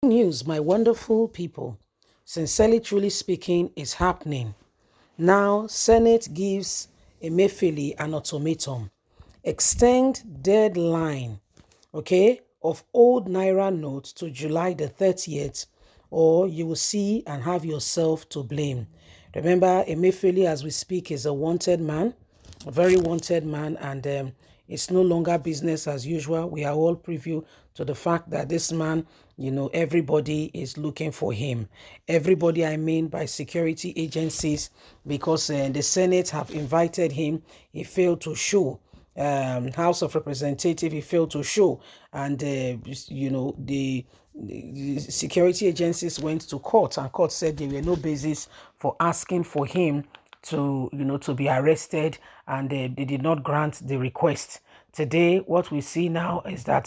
News, my wonderful people. Sincerely, truly speaking, is happening. Now, Senate gives Emefiele an ultimatum. Extend deadline, okay, of old Naira notes to July the 30th, or you will see and have yourself to blame. Remember, Emefiele, as we speak, is a wanted man, a very wanted man, and it's no longer business as usual. We are all privy to the fact that this man, everybody is looking for him. Everybody, I mean, by security agencies, because the Senate have invited him. He failed to show. House of Representative, he failed to show, and the security agencies went to court, and court said there were no basis for asking for him to be arrested, and they did not grant the request. Today, what we see now is that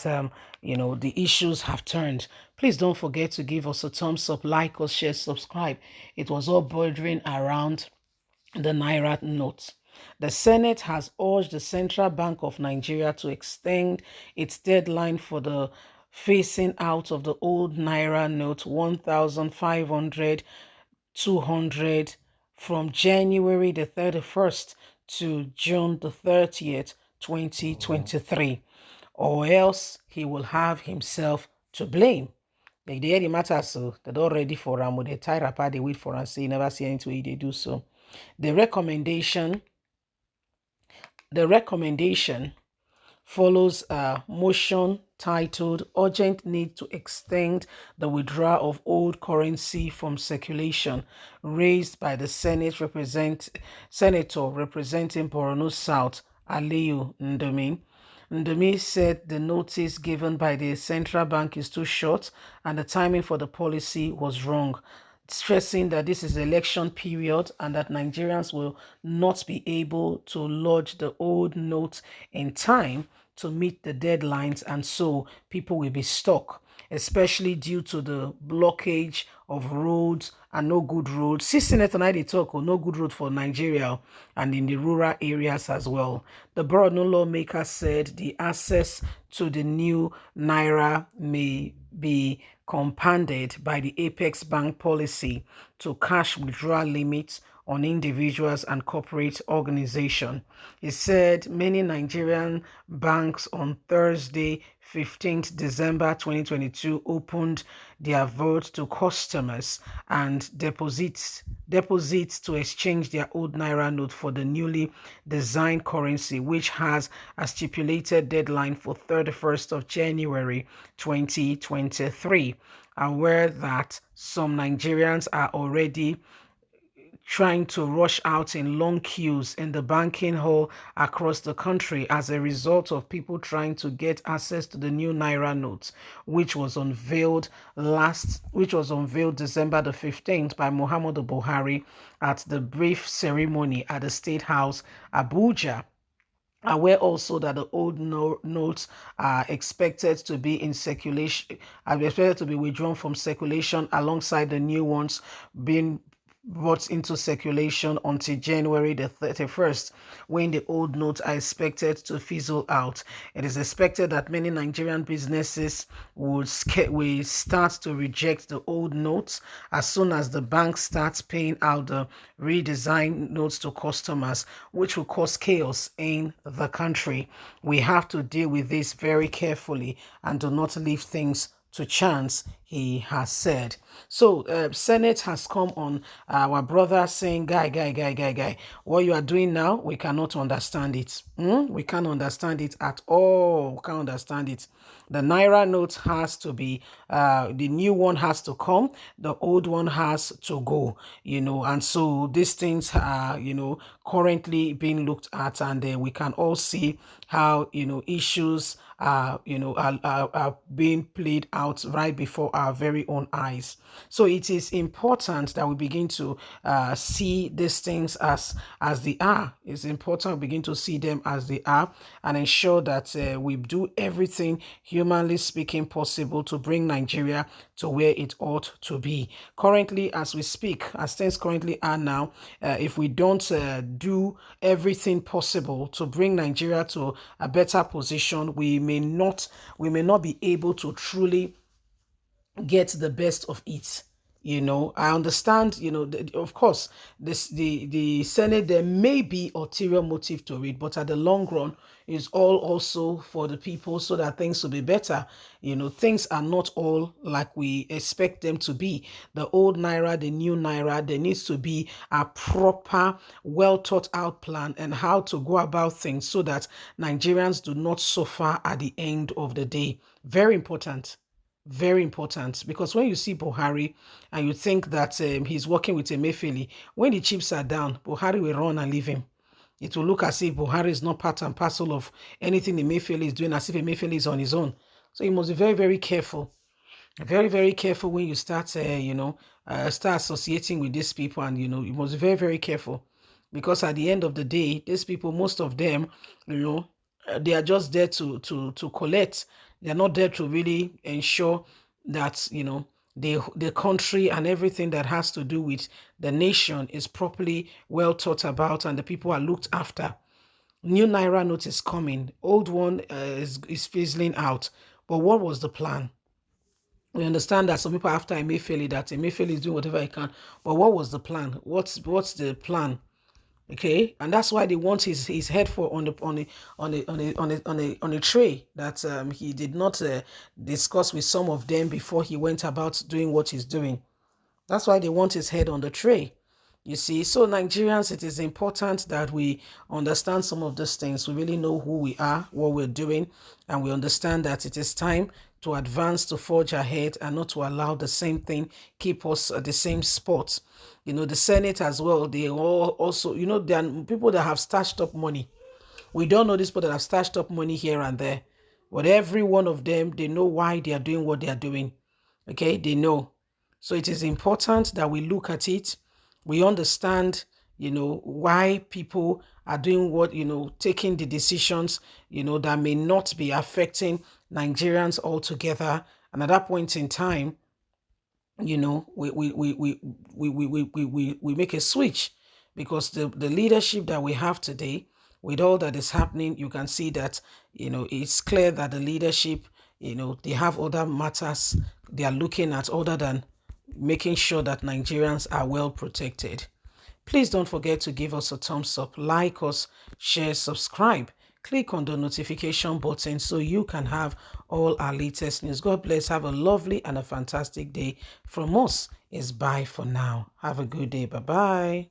the issues have turned. Please don't forget to give us a thumbs up, like us, share, subscribe. It was all bordering around the Naira note. The Senate has urged the Central Bank of Nigeria to extend its deadline for the phasing out of the old Naira note 1,500, 200 from January the 31st to June the 30th, 2023, or else he will have himself to blame. They hear the matter, so they're not ready for him. They tie rapper, they wait for him, say, never see anything they do so. The recommendation follows a motion titled Urgent Need to Extend the Withdrawal of Old Currency from Circulation, raised by the Senator representing Borno South, Aliyu Ndomi. Ndomi said the notice given by the central bank is too short and the timing for the policy was wrong, stressing that this is election period and that Nigerians will not be able to lodge the old note in time to meet the deadlines, and so people will be stuck, especially due to the blockage of roads and no good roads. See, Senator Naira talk, no good road for Nigeria and in the rural areas as well. The Borno lawmaker said the access to the new Naira may be compounded by the Apex Bank policy to cash withdrawal limits on individuals and corporate organizations. He said many Nigerian banks on Thursday, 15th December 2022, opened their vault to customers and deposits to exchange their old Naira note for the newly designed currency, which has a stipulated deadline for 31st of January 2023. Aware that some Nigerians are already trying to rush out in long queues in the banking hall across the country as a result of people trying to get access to the new Naira notes, which was unveiled December the 15th by Muhammadu Buhari at the brief ceremony at the State House, Abuja. Aware also that the old notes are expected to be in circulation, are expected to be withdrawn from circulation alongside the new ones being brought into circulation until January the 31st, when the old notes are expected to fizzle out. It is expected that many Nigerian businesses will start to reject the old notes as soon as the bank starts paying out the redesigned notes to customers, which will cause chaos in the country. We have to deal with this very carefully and do not leave things to chance, he has said. So, Senate has come on our brother saying, guy, what you are doing now, we cannot understand it. We can't understand it at all. We can't understand it. The Naira note has to be, the new one has to come, the old one has to go, and so these things are, currently being looked at, and we can all see how, issues are being played out right before our very own eyes. So it is important that we begin to see these things as they are. It's important we begin to see them as they are and ensure that we do everything humanly speaking possible to bring Nigeria to where it ought to be. Currently, as we speak, as things currently are now, if we don't do everything possible to bring Nigeria to a better position, we may not be able to truly get the best of it. I understand, of course, the Senate, there may be ulterior motive to it, but at the long run, is all also for the people so that things will be better. Things are not all like we expect them to be. The old Naira, the new Naira, there needs to be a proper, well thought out plan and how to go about things so that Nigerians do not suffer at the end of the day. Very important. Very important, because when you see Buhari and you think that he's working with Emefiele, when the chips are down, Buhari will run and leave him. It will look as if Buhari is not part and parcel of anything Emefiele is doing, as if Emefiele is on his own. So you must be very, very careful. Very, very careful when you start, start associating with these people, and you must be very, very careful, because at the end of the day, these people, most of them, they are just there to collect. They are not there to really ensure that the country and everything that has to do with the nation is properly well thought about and the people are looked after. New Naira note is coming. Old one is fizzling out. But what was the plan? We understand that some people after Emefiele, that Emefiele is doing whatever he can. But what was the plan? What's the plan? Okay, and that's why they want his head for on a tray that he did not discuss with some of them before he went about doing what he's doing. That's why they want his head on the tray. You see, so Nigerians, it is important that we understand some of these things. We really know who we are, what we're doing, and we understand that it is time to advance, to forge ahead, and not to allow the same thing keep us at the same spot. The Senate as well, they all also, there are people that have stashed up money. We don't know these people that have stashed up money here and there. But every one of them, they know why they are doing what they are doing. Okay, they know. So it is important that we look at it. We understand, why people are doing what, taking the decisions, that may not be affecting Nigerians altogether. And at that point in time, we make a switch, because the leadership that we have today, with all that is happening, you can see that it's clear that the leadership, they have other matters they are looking at other than making sure that Nigerians are well protected. Please don't forget to give us a thumbs up, like us, share, subscribe. Click on the notification button so you can have all our latest news. God bless. Have a lovely and a fantastic day. From us is bye for now. Have a good day. Bye-bye.